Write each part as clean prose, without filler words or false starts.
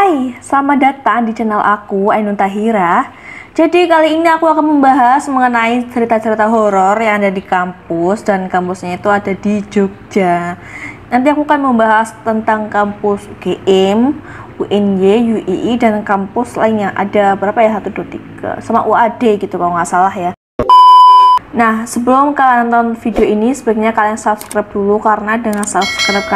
Hai, selamat datang di channel aku, Ainun Tahira. Jadi kali ini aku akan membahas mengenai cerita-cerita horor yang ada di kampus, dan kampusnya itu ada di Jogja. Nanti aku akan membahas tentang kampus UGM, UNY, UII, dan kampus lainnya. Ada berapa ya? 1, 2, 3, sama UAD gitu kalau nggak salah ya. Nah, sebelum kalian nonton video ini, sebaiknya kalian subscribe dulu, karena dengan subscribe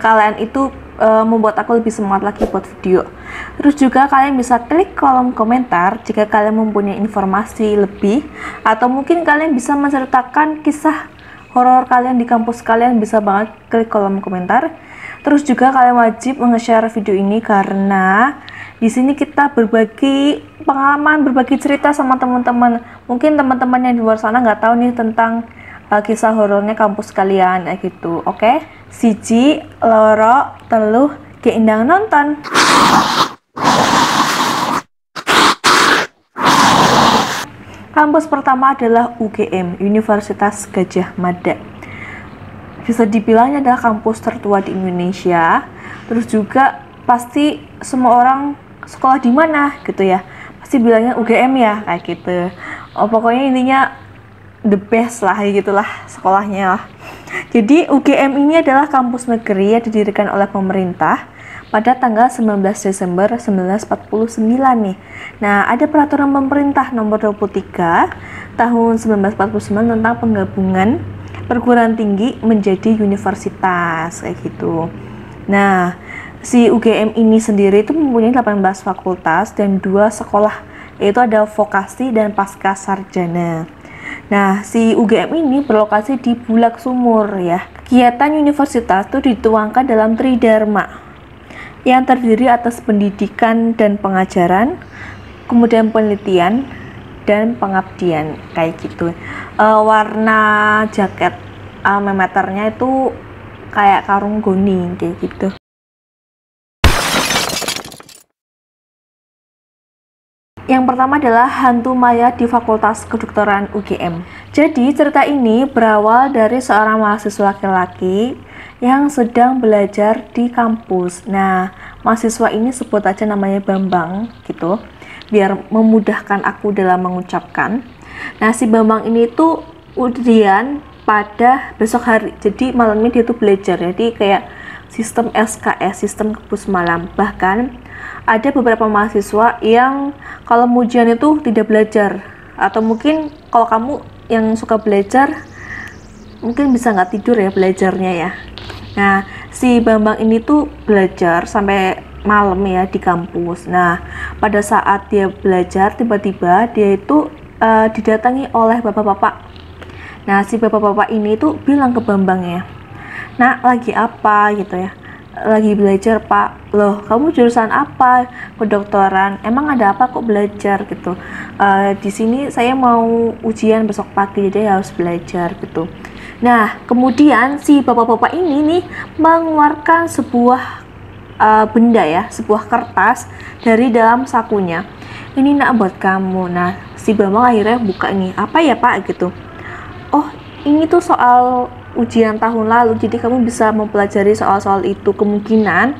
kalian itu membuat aku lebih semangat lagi buat video. Terus juga kalian bisa klik kolom komentar jika kalian mempunyai informasi lebih, atau mungkin kalian bisa menceritakan kisah horor kalian di kampus kalian, bisa banget klik kolom komentar. Terus juga kalian wajib nge-share video ini, karena di sini kita berbagi pengalaman, berbagi cerita sama teman-teman. Mungkin teman-teman yang di luar sana nggak tahu nih tentang kisah horornya kampus kalian, kayak gitu. Oke, siji, loro, teluh, keindang nonton. Kampus pertama adalah UGM, Universitas Gadjah Mada. Bisa dibilangnya adalah kampus tertua di Indonesia. Terus juga pasti semua orang sekolah di mana gitu ya, pasti bilangnya UGM ya, kayak gitu. Pokoknya intinya the best lah, gitulah sekolahnya lah. Jadi UGM ini adalah kampus negeri yang didirikan oleh pemerintah pada tanggal 19 Desember 1949 nih. Nah, ada peraturan pemerintah nomor 23 tahun 1949 tentang penggabungan perguruan tinggi menjadi universitas, kayak gitu. Nah, si UGM ini sendiri itu mempunyai 18 fakultas dan 2 sekolah, yaitu ada vokasi dan pasca sarjana. Nah, si UGM ini berlokasi di Bulak Sumur ya. Kegiatan universitas itu dituangkan dalam Tridharma yang terdiri atas pendidikan dan pengajaran, kemudian penelitian dan pengabdian, kayak gitu. Warna jaket memeternya itu kayak karung goni, kayak gitu. Yang pertama adalah hantu mayat di Fakultas Kedokteran UGM. Jadi cerita ini berawal dari seorang mahasiswa laki-laki yang sedang belajar di kampus. Nah, mahasiswa ini sebut aja namanya Bambang gitu, biar memudahkan aku dalam mengucapkan. Nah, si Bambang ini tuh ujian pada besok hari. Jadi malamnya dia tuh belajar. Jadi kayak sistem SKS, sistem kampus malam. Bahkan ada beberapa mahasiswa yang kalau ujian itu tidak belajar, atau mungkin kalau kamu yang suka belajar mungkin bisa nggak tidur ya belajarnya ya. Nah, si Bambang ini tuh belajar sampai malam ya di kampus. Nah, pada saat dia belajar, tiba-tiba dia itu didatangi oleh bapak-bapak. Nah, si bapak-bapak ini tuh bilang ke Bambang ya, "Nak, lagi apa?" gitu ya. "Lagi belajar, Pak." "Loh, kamu jurusan apa?" "Kedokteran." "Emang ada apa kok belajar?" gitu. Di sini saya mau ujian besok pagi, jadi harus belajar gitu. Nah, kemudian si bapak-bapak ini nih mengeluarkan sebuah benda ya, sebuah kertas dari dalam sakunya. "Ini nak buat kamu." Nah, si Bambang akhirnya buka ini. "Apa ya, Pak?" gitu. "Oh, ini tuh soal ujian tahun lalu, jadi kamu bisa mempelajari soal-soal itu, kemungkinan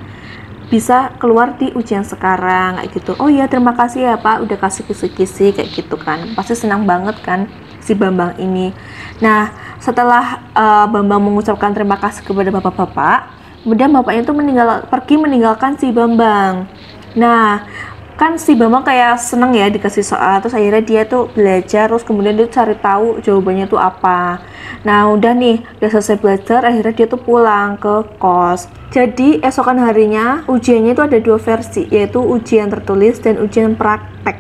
bisa keluar di ujian sekarang," kayak gitu. "Oh iya, terima kasih ya Pak, udah kasih kisi-kisi," kayak gitu kan. Pasti senang banget kan si Bambang ini. Nah, setelah Bambang mengucapkan terima kasih kepada bapak-bapak, kemudian bapaknya itu pergi meninggalkan si Bambang. Nah, kan si Bambang kayak seneng ya dikasih soal, terus akhirnya dia tuh belajar, terus kemudian dia cari tahu jawabannya tuh apa. Nah, udah selesai belajar, akhirnya dia tuh pulang ke kos. Jadi esokan harinya ujiannya itu ada 2 versi, yaitu ujian tertulis dan ujian praktek.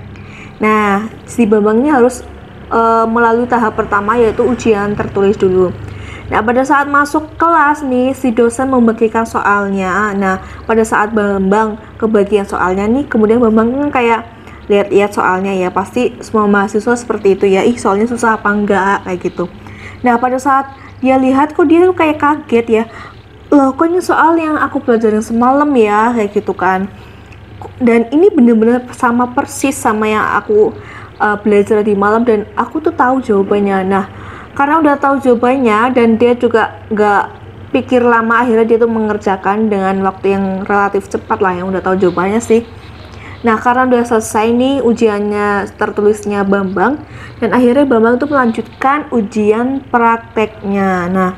Nah, si Bambang ini harus melalui tahap pertama, yaitu ujian tertulis dulu. Nah, pada saat masuk kelas nih, si dosen membagikan soalnya. Nah, pada saat Bambang kebagian soalnya nih, kemudian Bambang kan kayak lihat-lihat soalnya ya, pasti semua mahasiswa seperti itu ya, soalnya susah apa enggak, kayak gitu. Nah, pada saat dia lihat, kok dia tuh kayak kaget ya, "Loh, kok ini soal yang aku pelajarin semalam ya," kayak gitu kan. Dan ini bener-bener sama persis sama yang aku belajar di malam, dan aku tuh tahu jawabannya. Nah, karena udah tahu jawabannya dan dia juga nggak pikir lama, akhirnya dia tuh mengerjakan dengan waktu yang relatif cepat lah, yang udah tahu jawabannya sih. Nah, karena udah selesai nih ujiannya tertulisnya Bambang, dan akhirnya Bambang tuh melanjutkan ujian prakteknya. Nah,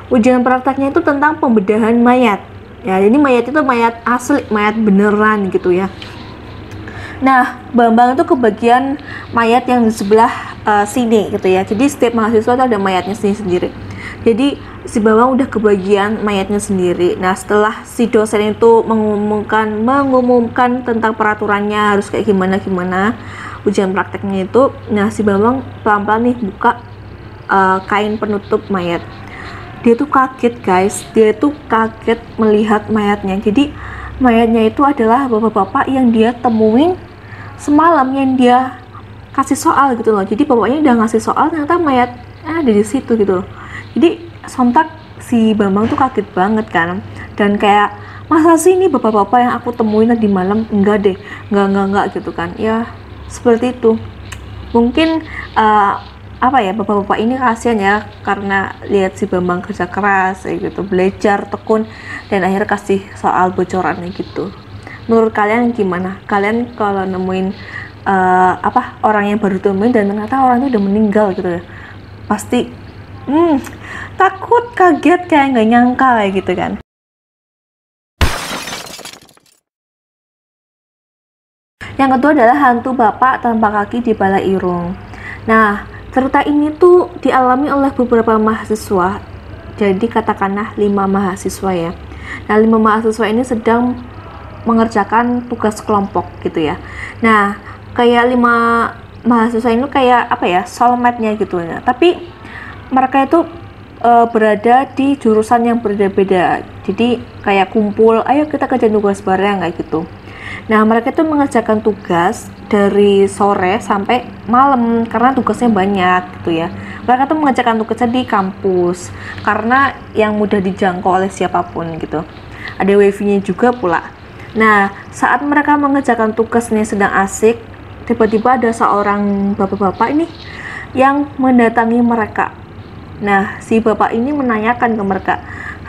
ujian prakteknya itu tentang pembedahan mayat. Ya, jadi mayat itu mayat asli, mayat beneran gitu ya. Nah, Bambang itu kebagian mayat yang di sebelah sini gitu ya. Jadi setiap mahasiswa itu ada mayatnya sendiri. Jadi si Bambang udah kebagian mayatnya sendiri. Nah, setelah si dosen itu mengumumkan tentang peraturannya harus kayak gimana ujian prakteknya itu. Nah, si Bambang pelan-pelan nih buka kain penutup mayat. Dia tuh kaget guys, dia tuh kaget melihat mayatnya. Jadi mayatnya itu adalah bapak-bapak yang dia temuin semalam, yang dia kasih soal gitu loh. Jadi bapaknya udah ngasih soal, ternyata mayat ada di situ gitu loh. Jadi sontak si Bambang tuh kaget banget kan, dan kayak masa sih ini bapak-bapak yang aku temuin tadi malam, enggak deh, enggak gitu kan ya. Seperti itu mungkin apa ya, bapak-bapak ini kasihan ya, karena lihat si Bambang kerja keras kayak gitu, belajar tekun, dan akhirnya kasih soal bocorannya gitu. Menurut kalian gimana? Kalian kalau nemuin orang yang baru temuin dan ternyata orang itu udah meninggal gitu ya, pasti takut, kaget, kayak nggak nyangka kayak gitu kan. Yang kedua adalah hantu bapak tanpa kaki di Balai Irung. Nah, cerita ini tuh dialami oleh beberapa mahasiswa. Jadi katakanlah 5 mahasiswa ya. Nah, 5 mahasiswa ini sedang mengerjakan tugas kelompok gitu ya. Nah, kayak 5 mahasiswa ini kayak apa ya, soulmate-nya gitu ya. Tapi mereka itu berada di jurusan yang berbeda-beda. Jadi kayak kumpul, ayo kita kerjain tugas bareng kayak gitu. Nah, mereka itu mengerjakan tugas dari sore sampai malam karena tugasnya banyak gitu ya. Mereka tuh mengerjakan tugasnya di kampus karena yang mudah dijangkau oleh siapapun gitu. Ada wifi-nya juga pula. Nah, saat mereka mengerjakan tugasnya sedang asik, tiba-tiba ada seorang bapak-bapak ini yang mendatangi mereka. Nah, si bapak ini menanyakan ke mereka,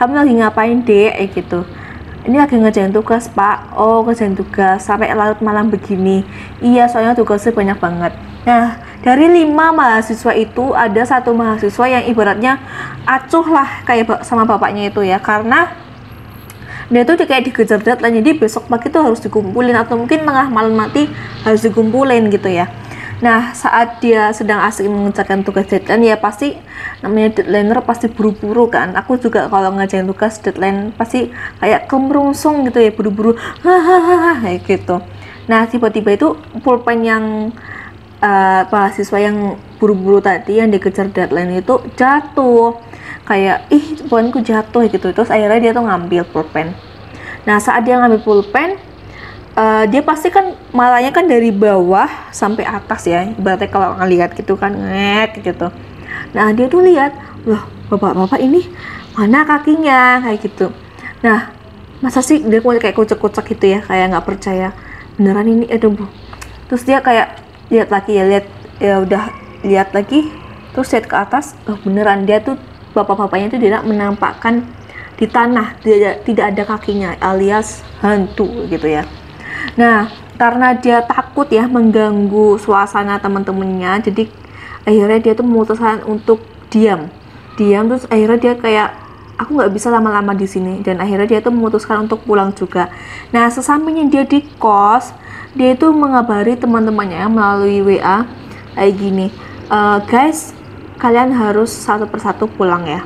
kamu lagi ngapain dek? Gitu. Ini lagi ngerjain tugas pak. Oh, ngerjain tugas sampai larut malam begini. Iya, soalnya tugasnya banyak banget. Nah, dari 5 mahasiswa itu ada 1 mahasiswa yang ibaratnya acuh lah kayak sama bapaknya itu ya, karena dia tuh kayak dikejar deadline, jadi besok pagi tuh harus dikumpulin atau mungkin tengah malam nanti harus dikumpulin gitu ya. Nah, saat dia sedang asik mengerjakan tugas deadline, ya pasti namanya deadlineer pasti buru-buru kan. Aku juga kalau ngerjain tugas deadline pasti kayak kemerungsung gitu ya, buru-buru hahaha kayak gitu. Nah, tiba-tiba itu pulpen yang mahasiswa yang buru-buru tadi yang dikejar deadline itu jatuh. Kayak pulpenku jatuh gitu. Terus akhirnya dia tuh ngambil pulpen. Nah, saat dia ngambil pulpen, dia pasti kan malahnya kan dari bawah sampai atas ya, berarti kalau ngelihat gitu kan ngek gitu. Nah, dia tuh lihat, loh bapak-bapak ini mana kakinya kayak gitu. Nah, masa sih dia kayak kocak-kocak gitu ya, kayak nggak percaya beneran ini aduh bu. Terus dia kayak lihat lagi udah lihat lagi, terus lihat ke atas, oh beneran dia tuh bapak-bapaknya itu tidak menampakkan di tanah, tidak ada kakinya, alias hantu gitu ya. Nah, karena dia takut ya mengganggu suasana teman-temannya, jadi akhirnya dia tuh memutuskan untuk diam. Terus akhirnya dia kayak aku nggak bisa lama-lama di sini, dan akhirnya dia tuh memutuskan untuk pulang juga. Nah, sesampainya dia di kos, dia itu mengabari teman-temannya melalui WA kayak gini, guys, kalian harus satu persatu pulang ya,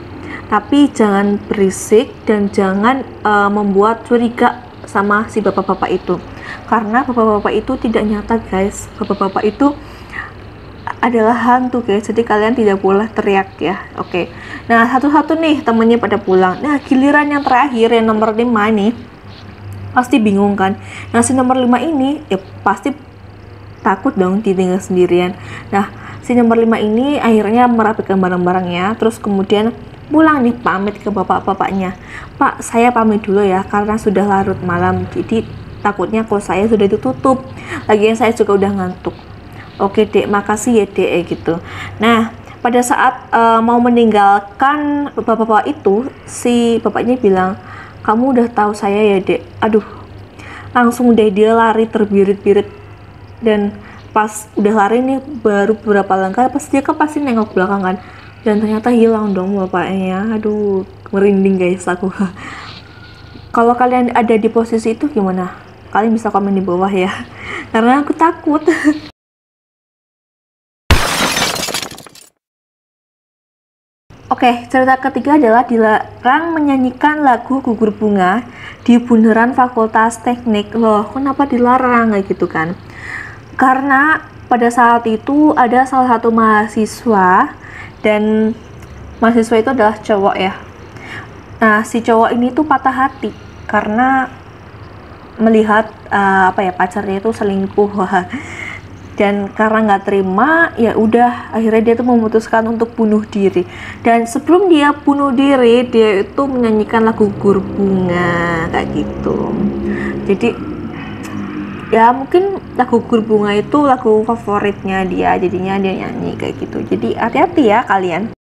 tapi jangan berisik dan jangan membuat curiga sama si bapak-bapak itu, karena bapak-bapak itu tidak nyata guys, bapak-bapak itu adalah hantu guys, jadi kalian tidak boleh teriak ya. Oke. Nah, satu-satu nih temennya pada pulang. Nah, giliran yang terakhir yang nomor 5 ini pasti bingung kan. Nah, si nomor 5 ini ya pasti takut dong ditinggal sendirian. Nah, si nomor 5 ini akhirnya merapikan barang-barangnya, terus kemudian pulang nih, pamit ke bapak-bapaknya. Pak, saya pamit dulu ya karena sudah larut malam, jadi takutnya kalau saya sudah ditutup, lagian saya juga udah ngantuk. Oke dek, makasih ya dek gitu. Nah, pada saat mau meninggalkan bapak-bapak itu, si bapaknya bilang, kamu udah tahu saya ya dek. Aduh, langsung deh dia lari terbirit-birit. Dan pas udah lari nih baru beberapa langkah, pas dia kan pasti nengok belakang kan, dan ternyata hilang dong bapaknya. Aduh, merinding guys aku. Kalau kalian ada di posisi itu gimana? Kalian bisa komen di bawah ya, karena aku takut. Oke, cerita ketiga adalah dilarang menyanyikan lagu Gugur Bunga di bundaran Fakultas Teknik. Loh, kenapa dilarang kayak gitu kan? Karena pada saat itu ada salah satu mahasiswa, dan mahasiswa itu adalah cowok ya. Nah, si cowok ini tuh patah hati karena melihat pacarnya itu selingkuh. Dan karena nggak terima, ya udah akhirnya dia tuh memutuskan untuk bunuh diri. Dan sebelum dia bunuh diri, dia itu menyanyikan lagu Gugur Bunga kayak gitu. Jadi ya mungkin lagu Gugur Bunga itu lagu favoritnya dia, jadinya dia nyanyi kayak gitu. Jadi hati-hati ya kalian.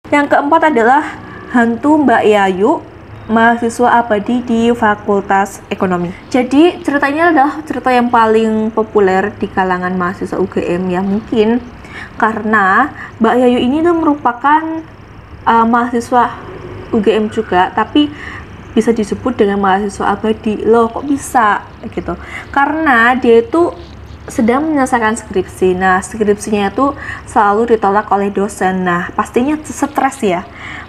Yang keempat adalah hantu Mbak Yayu, mahasiswa abadi di Fakultas Ekonomi. Jadi ceritanya adalah cerita yang paling populer di kalangan mahasiswa UGM ya, mungkin karena Mbak Yayu ini tuh merupakan mahasiswa UGM juga, tapi bisa disebut dengan mahasiswa abadi. Loh, kok bisa gitu? Karena dia itu sedang menyelesaikan skripsi. Nah, skripsinya itu selalu ditolak oleh dosen. Nah, pastinya stres ya.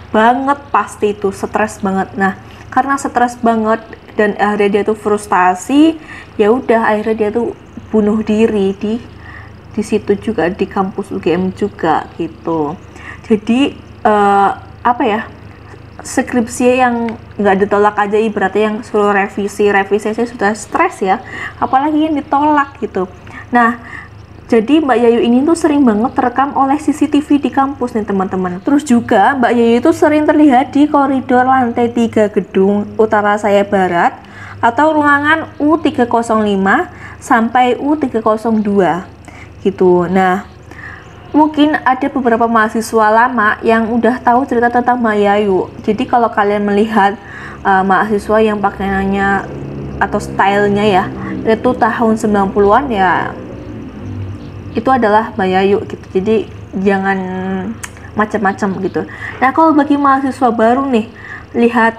Banget, pasti itu stres banget. Nah, karena stres banget dan akhirnya dia tuh frustasi, ya udah akhirnya dia tuh bunuh diri di situ juga, di kampus UGM juga gitu. Jadi skripsi yang nggak ditolak aja ibaratnya yang suruh revisi saya sudah stres ya, apalagi yang ditolak gitu. Nah, jadi Mbak Yayu ini tuh sering banget terekam oleh CCTV di kampus nih teman-teman. Terus juga Mbak Yayu itu sering terlihat di koridor lantai 3 gedung Utara Saya Barat atau ruangan U305 sampai U302 gitu. Nah, mungkin ada beberapa mahasiswa lama yang udah tahu cerita tentang Mbak Yayu. Jadi kalau kalian melihat mahasiswa yang pakaiannya atau stylenya ya itu tahun 90-an ya, itu adalah Mbak Yayu gitu. Jadi jangan macam-macam gitu. Nah, kalau bagi mahasiswa baru nih lihat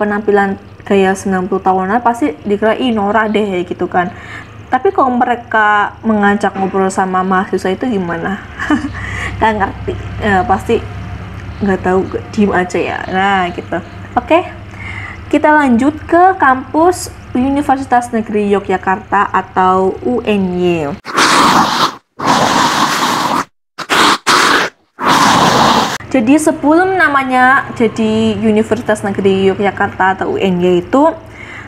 penampilan gaya 90 tahunan pasti dikira Nora deh gitu kan. Tapi kalau mereka mengajak ngobrol sama mahasiswa itu gimana? Gak ngerti, pasti nggak tahu, diem aja ya. Nah gitu. Oke, kita lanjut ke kampus Universitas Negeri Yogyakarta atau UNY. Jadi sebelum namanya jadi Universitas Negeri Yogyakarta atau UNY itu,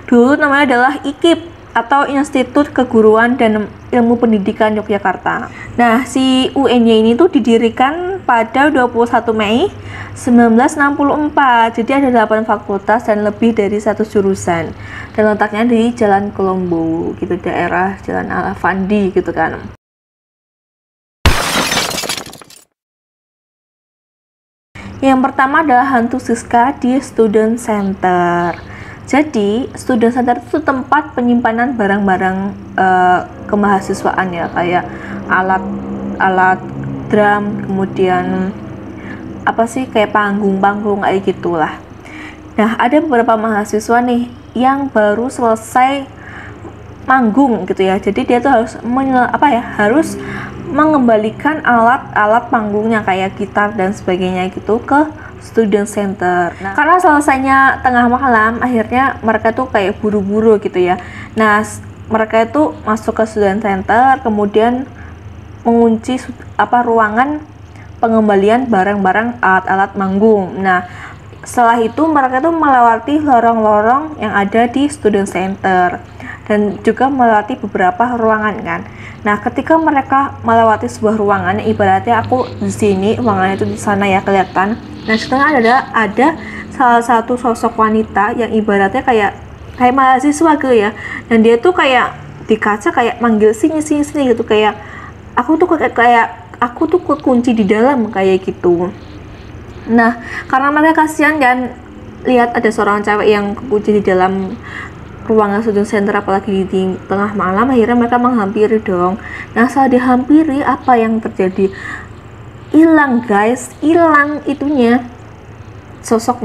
dulu namanya adalah IKIP atau Institut Keguruan dan Ilmu Pendidikan Yogyakarta. Nah, si UNY ini tuh didirikan pada 21 Mei 1964. Jadi ada 8 fakultas dan lebih dari 1 jurusan. Dan letaknya di Jalan Kolombo gitu, daerah Jalan Al-Afandi gitu kan. Yang pertama adalah hantu Siska di Student Center. Jadi, Student Center itu tempat penyimpanan barang-barang kemahasiswaan ya, kayak alat drum, kemudian kayak panggung-panggung kayak gitulah. Nah, ada beberapa mahasiswa nih yang baru selesai manggung gitu ya. Jadi dia tuh harus harus mengembalikan alat-alat panggungnya kayak gitar dan sebagainya gitu ke Student Center. Nah, karena selesainya tengah malam, akhirnya mereka tuh kayak buru-buru gitu ya. Nah, mereka itu masuk ke Student Center, kemudian mengunci ruangan pengembalian barang-barang alat-alat manggung. Nah, setelah itu mereka tuh melewati lorong-lorong yang ada di Student Center dan juga melewati beberapa ruangan kan. Nah, ketika mereka melewati sebuah ruangan, ibaratnya aku di sini, ruangannya itu di sana ya kelihatan. Nah, setengah ada salah satu sosok wanita yang ibaratnya kayak mahasiswa gitu ya. Dan dia tuh kayak di kaca kayak manggil sini gitu, kayak aku tuh kekunci di dalam kayak gitu. Nah, karena mereka kasihan kan lihat ada seorang cewek yang kekunci di dalam ruangan student center, apalagi di tengah malam, akhirnya mereka menghampiri dong. Nah, saat dihampiri, apa yang terjadi? Hilang guys, hilang itunya, sosok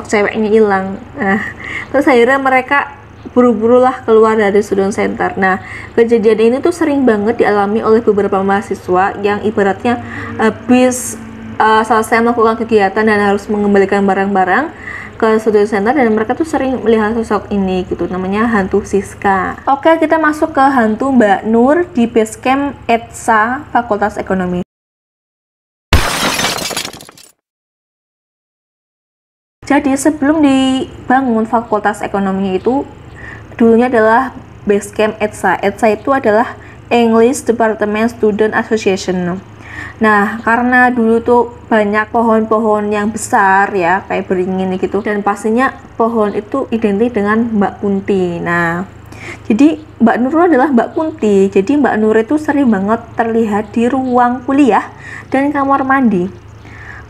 ceweknya hilang. Nah, terus akhirnya mereka buru-burulah keluar dari student center. Nah, kejadian ini tuh sering banget dialami oleh beberapa mahasiswa yang ibaratnya habis selesai melakukan kegiatan dan harus mengembalikan barang-barang ke student center, dan mereka tuh sering melihat sosok ini gitu, namanya hantu Siska. Oke, kita masuk ke hantu Mbak Nur di Basecamp ETSA Fakultas Ekonomi. Jadi sebelum dibangun Fakultas Ekonomi itu dulunya adalah Basecamp ETSA. ETSA itu adalah English Department Student Association. Nah, karena dulu tuh banyak pohon-pohon yang besar ya, kayak beringin gitu, dan pastinya pohon itu identik dengan Mbak Kunti. Nah, jadi Mbak Nur adalah Mbak Kunti. Jadi Mbak Nur itu sering banget terlihat di ruang kuliah dan kamar mandi.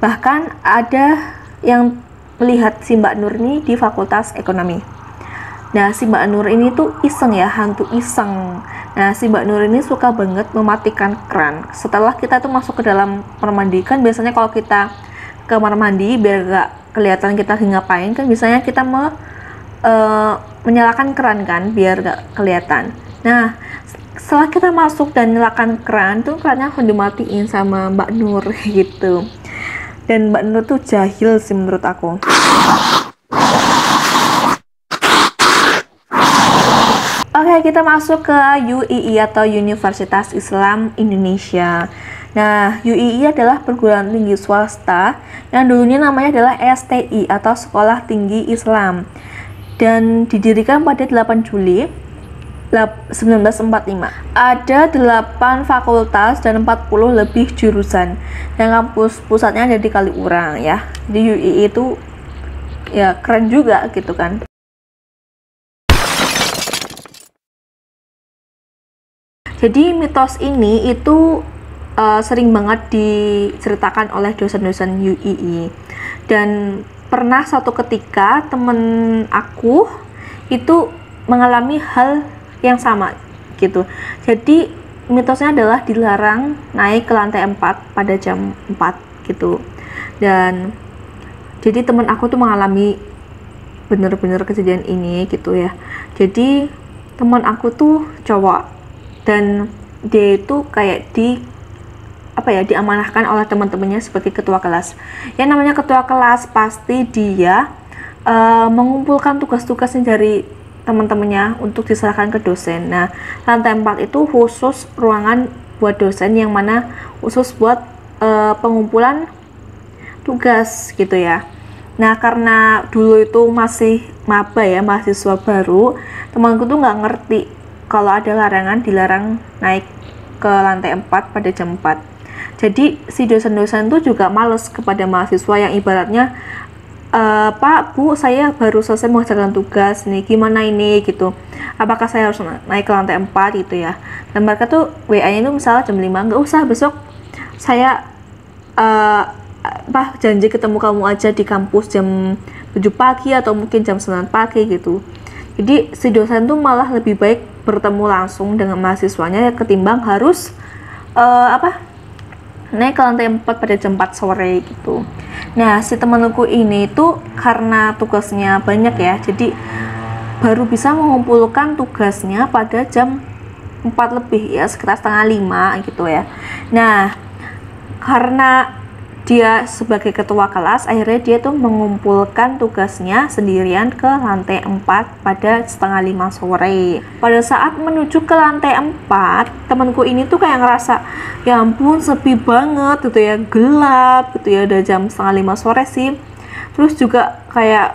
Bahkan ada yang melihat si Mbak Nur ini di Fakultas Ekonomi. Nah, si Mbak Nur ini tuh iseng ya, hantu iseng. Nah, si Mbak Nur ini suka banget mematikan kran. Setelah kita tuh masuk ke dalam kamar mandi, kan biasanya kalau kita ke kamar mandi biar gak kelihatan kita ngapain, kan biasanya kita menyalakan keran kan, biar gak kelihatan. Nah, setelah kita masuk dan nyalakan keran, tuh kerannya langsung dimatiin sama Mbak Nur gitu. Dan Mbak Nur tuh jahil sih menurut aku. Oke, kita masuk ke UII atau Universitas Islam Indonesia. Nah, UII adalah perguruan tinggi swasta yang dulunya namanya adalah STI atau Sekolah Tinggi Islam, dan didirikan pada 8 Juli 1945. Ada 8 fakultas dan 40 lebih jurusan. Yang kampus pusatnya ada di Kaliurang ya. Di UII itu ya keren juga gitu kan. Jadi mitos ini itu sering banget diceritakan oleh dosen-dosen UII, dan pernah suatu ketika temen aku itu mengalami hal yang sama gitu. Jadi mitosnya adalah dilarang naik ke lantai 4 pada jam 4 gitu, dan jadi temen aku tuh mengalami bener-bener kejadian ini gitu ya. Jadi temen aku tuh cowok, dan dia itu kayak diamanahkan oleh teman-temannya sebagai ketua kelas. Yang namanya ketua kelas pasti dia mengumpulkan tugas-tugasnya dari teman-temannya untuk diserahkan ke dosen. Nah, lantai 4 itu khusus ruangan buat dosen, yang mana khusus buat pengumpulan tugas gitu ya. Nah, karena dulu itu masih maba ya, mahasiswa baru, temanku tuh nggak ngerti kalau ada larangan dilarang naik ke lantai 4 pada jam 4. Jadi si dosen-dosen tuh juga males kepada mahasiswa yang ibaratnya Pak, Bu, saya baru selesai mengerjakan tugas nih, gimana ini gitu, apakah saya harus naik ke lantai 4 gitu ya. Dan mereka tuh WA-nya itu misalnya jam 5, nggak usah, besok saya janji ketemu kamu aja di kampus jam 7 pagi atau mungkin jam 9 pagi gitu. Jadi si dosen tuh malah lebih baik bertemu langsung dengan mahasiswanya ketimbang harus naik ke lantai 4 pada jam 4 sore gitu. Nah, si temanku ini tuh karena tugasnya banyak ya, jadi baru bisa mengumpulkan tugasnya pada jam 4 lebih ya, sekitar setengah 5 gitu ya. Nah, karena dia sebagai ketua kelas, akhirnya dia tuh mengumpulkan tugasnya sendirian ke lantai 4 pada setengah 5 sore. Pada saat menuju ke lantai 4, temanku ini tuh kayak ngerasa, ya ampun sepi banget gitu ya, gelap gitu ya, udah jam setengah 5 sore sih. Terus juga kayak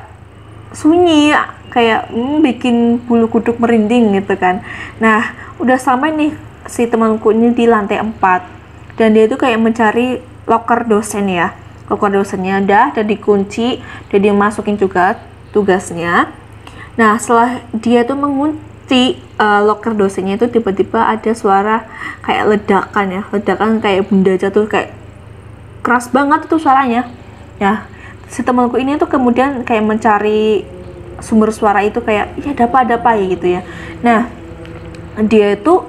sunyi, kayak bikin bulu kuduk merinding gitu kan. Nah, udah sampai nih si temanku ini di lantai 4, dan dia tuh kayak mencari loker dosen ya. Loker dosennya udah dikunci, dan dimasukin juga tugasnya. Nah, setelah dia tuh si loker dosennya itu tiba-tiba ada suara kayak ledakan kayak benda jatuh, kayak keras banget itu suaranya ya. Si temanku ini tuh kemudian kayak mencari sumber suara itu, kayak ya ada apa ya gitu ya. Nah, dia itu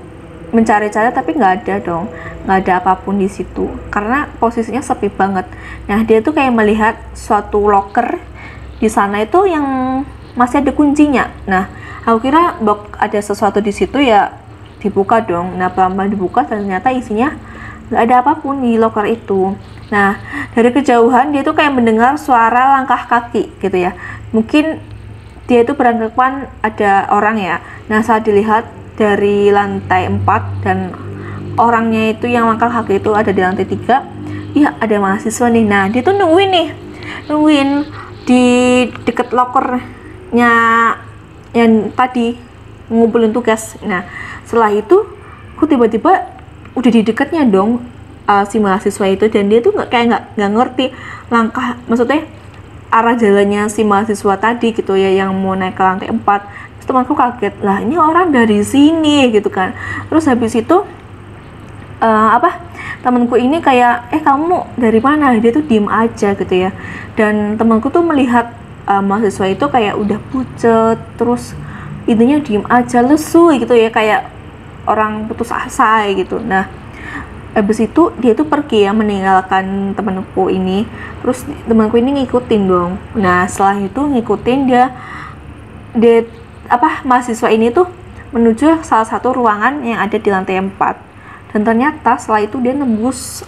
mencari-cari tapi nggak ada dong, nggak ada apapun di situ karena posisinya sepi banget. Nah, dia tuh kayak melihat suatu loker di sana itu yang masih ada kuncinya. Nah, aku kira ada sesuatu di situ ya, dibuka dong. Nah, pelan-pelan dibuka dan ternyata isinya nggak ada apapun di loker itu. Nah, dari kejauhan dia tuh kayak mendengar suara langkah kaki gitu ya. Mungkin dia itu beranggapan ada orang ya. Nah, saat dilihat dari lantai 4 dan orangnya itu yang langkah kaki itu ada di lantai 3, iya ada mahasiswa nih. Nah, dia tuh nungguin di deket lokernya yang tadi ngumpulin tugas. Nah, setelah itu aku tiba-tiba udah di dekatnya dong si mahasiswa itu, dan dia tuh nggak ngerti langkah, maksudnya arah jalannya si mahasiswa tadi gitu ya, yang mau naik ke lantai 4. Terus temanku kaget, lah ini orang dari sini gitu kan. Terus habis itu temanku ini kayak kamu dari mana? Dia tuh diem aja gitu ya. Dan temanku tuh melihat mahasiswa itu kayak udah pucet, terus intinya diem aja, lesu gitu ya, kayak orang putus asa gitu. Nah, habis itu dia tuh pergi ya, meninggalkan temanku ini. Terus temanku ini ngikutin dong. Nah, setelah itu ngikutin dia mahasiswa ini tuh menuju salah satu ruangan yang ada di lantai 4. Dan ternyata setelah itu dia nembus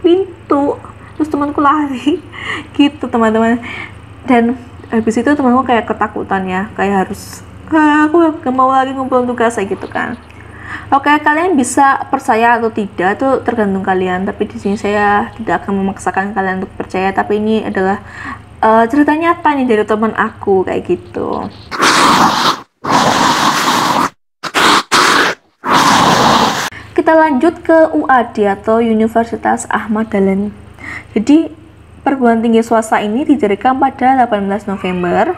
pintu. Terus temanku lari gitu teman-teman. Dan habis itu temanku kayak ketakutan ya, kayak harus aku gak mau lagi ngumpul tugas kayak gitu kan. Oke, kalian bisa percaya atau tidak itu tergantung kalian, tapi di sini saya tidak akan memaksakan kalian untuk percaya, tapi ini adalah cerita nyata nih dari teman aku kayak gitu. Kita lanjut ke UAD atau Universitas Ahmad Dahlan. Jadi perguruan tinggi swasta ini didirikan pada 18 November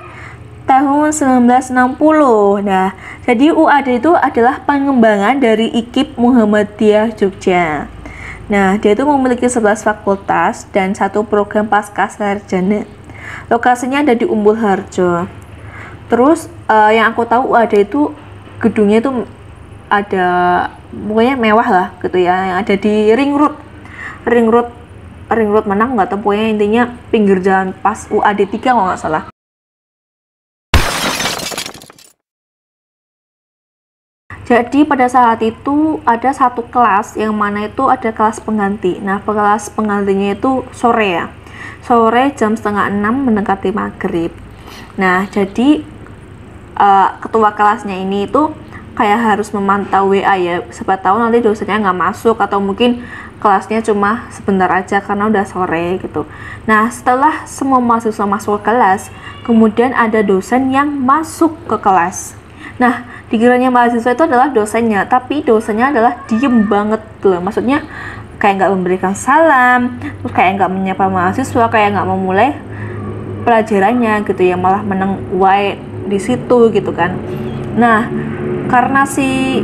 tahun 1960. Nah, jadi UAD itu adalah pengembangan dari IKIP Muhammadiyah Jogja. Nah, dia itu memiliki 11 fakultas dan 1 program pasca sarjana. Lokasinya ada di Umbul Harjo. Terus yang aku tahu UAD itu gedungnya itu ada pokoknya mewah lah gitu ya, yang ada di ring road mana nggak tahu, pokoknya intinya pinggir jalan pas UAD 3 kalau nggak salah. Jadi pada saat itu ada satu kelas yang mana itu ada kelas pengganti. Nah, kelas penggantinya itu sore ya, sore jam 5:30 mendekati maghrib. Nah, jadi ketua kelasnya ini itu kayak harus memantau WA ya, siapa tahu nanti dosennya nggak masuk atau mungkin kelasnya cuma sebentar aja karena udah sore gitu. Nah, setelah semua mahasiswa masuk ke kelas, kemudian ada dosen yang masuk ke kelas. Nah, dikiranya mahasiswa itu adalah dosennya, tapi dosennya adalah diem banget tuh, maksudnya kayak nggak memberikan salam, terus kayak nggak menyapa mahasiswa, kayak nggak memulai pelajarannya gitu ya, malah meneng wae di situ gitu kan. Nah, karena si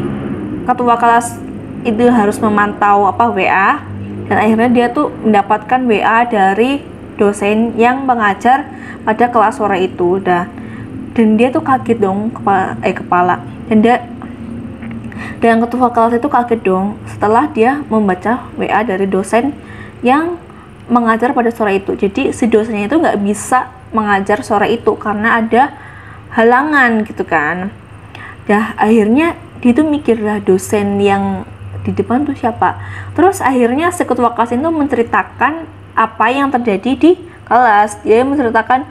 ketua kelas itu harus memantau WA, dan akhirnya dia tuh mendapatkan WA dari dosen yang mengajar pada kelas sore itu. Dan dia tuh kaget dong, kepala dan ketua kelas itu kaget dong setelah dia membaca WA dari dosen yang mengajar pada sore itu. Jadi si dosennya itu nggak bisa mengajar sore itu karena ada halangan gitu kan. Nah, akhirnya dia tuh mikir lah, dosen yang di depan tuh siapa. Terus akhirnya si ketua kelas itu menceritakan apa yang terjadi di kelas. Dia menceritakan,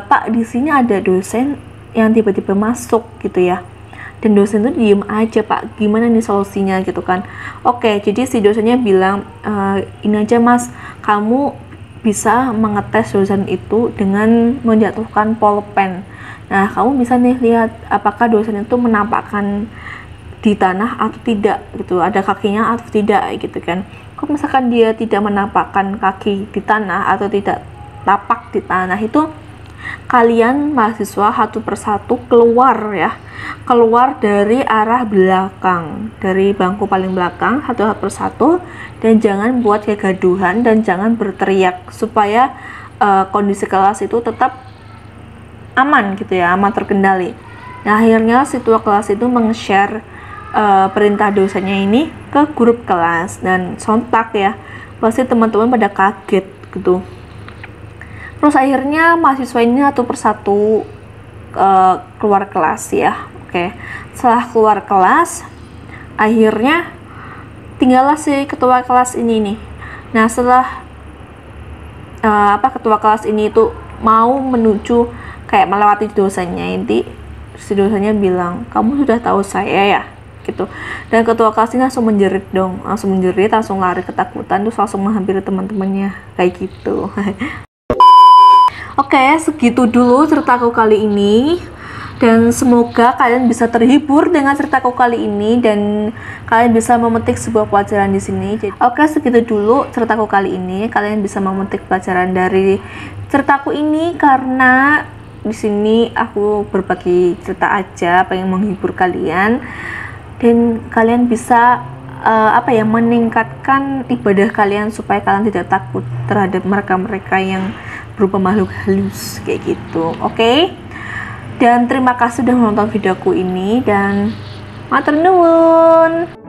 Pak, di sini ada dosen yang tiba-tiba masuk gitu ya, dan dosen itu diem aja, Pak, gimana nih solusinya gitu kan. Oke, jadi si dosennya bilang, ini aja Mas, kamu bisa mengetes dosen itu dengan menjatuhkan polpen. Nah, kamu bisa nih lihat apakah dosen itu menampakkan di tanah atau tidak gitu, ada kakinya atau tidak gitu kan. Kalau misalkan dia tidak menampakkan kaki di tanah atau tidak tapak di tanah, itu kalian mahasiswa satu persatu keluar ya, keluar dari arah belakang, dari bangku paling belakang satu persatu, dan jangan buat kegaduhan dan jangan berteriak supaya kondisi kelas itu tetap aman gitu ya, aman terkendali. Nah, akhirnya si ketua kelas itu meng-share perintah dosennya ini ke grup kelas, dan sontak ya, pasti teman-teman pada kaget gitu. Terus akhirnya mahasiswa ini satu persatu keluar kelas ya. Oke, setelah keluar kelas, akhirnya tinggallah si ketua kelas ini nih. Nah, setelah ketua kelas ini itu mau menuju kayak melewati dosennya, inti si dosennya bilang, kamu sudah tahu saya ya, gitu. Dan ketua kelas ini langsung menjerit dong, langsung lari ketakutan, terus langsung menghampiri teman-temannya kayak gitu. Oke, segitu dulu ceritaku kali ini, dan semoga kalian bisa terhibur dengan ceritaku kali ini dan kalian bisa memetik sebuah pelajaran di sini. Oke, segitu dulu ceritaku kali ini. Kalian bisa memetik pelajaran dari ceritaku ini karena di sini aku berbagi cerita aja, pengen menghibur kalian dan kalian bisa meningkatkan ibadah kalian supaya kalian tidak takut terhadap mereka-mereka yang berupa makhluk halus kayak gitu. Oke? Dan terima kasih sudah menonton videoku ini, dan matur nuwun.